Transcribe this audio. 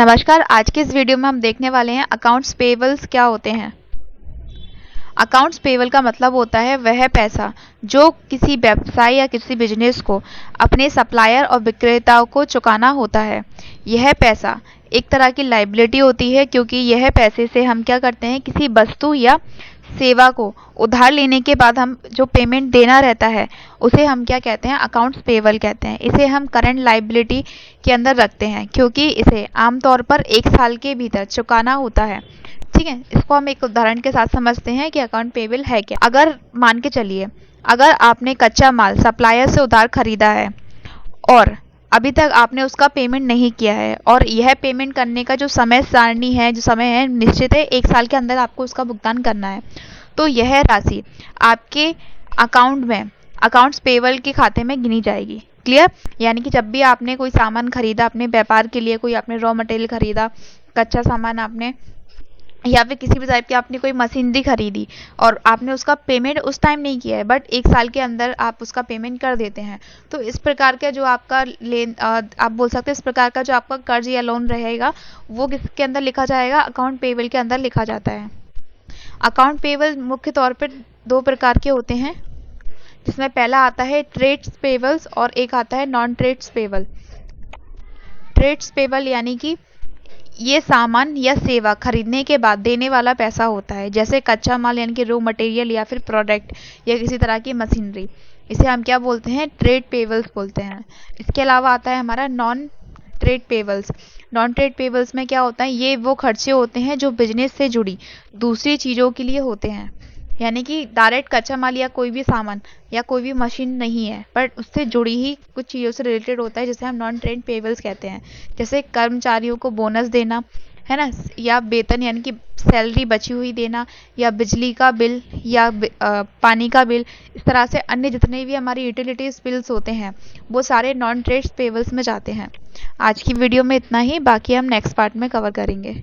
नमस्कार। आज के इस वीडियो में हम देखने वाले हैं अकाउंट्स पेबल्स क्या होते हैं। अकाउंट्स पेबल का मतलब होता है वह पैसा जो किसी व्यवसाय या किसी बिजनेस को अपने सप्लायर और विक्रेताओं को चुकाना होता है। यह पैसा एक तरह की लायबिलिटी होती है, क्योंकि यह पैसे से हम क्या करते हैं, किसी वस्तु या सेवा को उधार लेने के बाद हम जो पेमेंट देना रहता है उसे हम क्या कहते हैं, अकाउंट्स पेबल कहते हैं। इसे हम करंट लायबिलिटी के अंदर रखते हैं, क्योंकि इसे आमतौर पर 1 साल के भीतर चुकाना होता है। ठीक है, इसको हम एक उदाहरण के साथ समझते हैं कि अकाउंट पेबल है क्या। अगर मान के चलिए, अगर आपने कच्चा माल सप्लायर से उधार खरीदा है और अभी तक आपने उसका पेमेंट नहीं किया है, और यह पेमेंट करने का जो समय सारणी है, जो समय है निश्चित है, 1 साल के अंदर आपको उसका भुगतान करना है, तो यह राशि आपके अकाउंट में अकाउंट्स पेबल के खाते में गिनी जाएगी। क्लियर? यानी कि जब भी आपने कोई सामान खरीदा अपने व्यापार के लिए, कोई आपने रॉ मटेरियल खरीदा, कच्चा सामान आपने, या फिर किसी भी टाइप की आपने कोई मशीनरी खरीदी और आपने उसका पेमेंट उस टाइम नहीं किया है, बट 1 साल के अंदर आप उसका पेमेंट कर देते हैं, तो इस प्रकार का जो आपका आप बोल सकते हैं, इस प्रकार का जो आपका कर्ज या लोन रहेगा वो किसके अंदर लिखा जाएगा, अकाउंट पेबल के अंदर लिखा जाता है। अकाउंट पेबल मुख्य तौर पर 2 प्रकार के होते हैं, जिसमें पहला आता है ट्रेड्स पेबल्स और एक आता है non trades payable. Trades payable यानी कि ये सामान या सेवा खरीदने के बाद देने वाला पैसा होता है, जैसे कच्चा माल यानी कि रॉ मटेरियल या फिर प्रोडक्ट या किसी तरह की मशीनरी। इसे हम क्या बोलते हैं, ट्रेड पेबल्स बोलते हैं। इसके अलावा आता है हमारा non trade payables. Non trade payables में क्या होता है, ये वो खर्चे होते हैं जो बिजनेस से जुड़ी दूसरी चीज़ों के लिए होते हैं, यानी कि डायरेक्ट कच्चा माल या कोई भी सामान या कोई भी मशीन नहीं है, पर उससे जुड़ी ही कुछ चीज़ों से रिलेटेड होता है, जिसे हम नॉन ट्रेड पेबल्स कहते हैं। जैसे कर्मचारियों को बोनस देना है ना, या वेतन यानी कि सैलरी बची हुई देना, या बिजली का बिल या पानी का बिल, इस तरह से अन्य जितने भी हमारी यूटिलिटीज बिल्स होते हैं वो सारे नॉन ट्रेड पेबल्स में जाते हैं। आज की वीडियो में इतना ही, बाकी हम नेक्स्ट पार्ट में कवर करेंगे।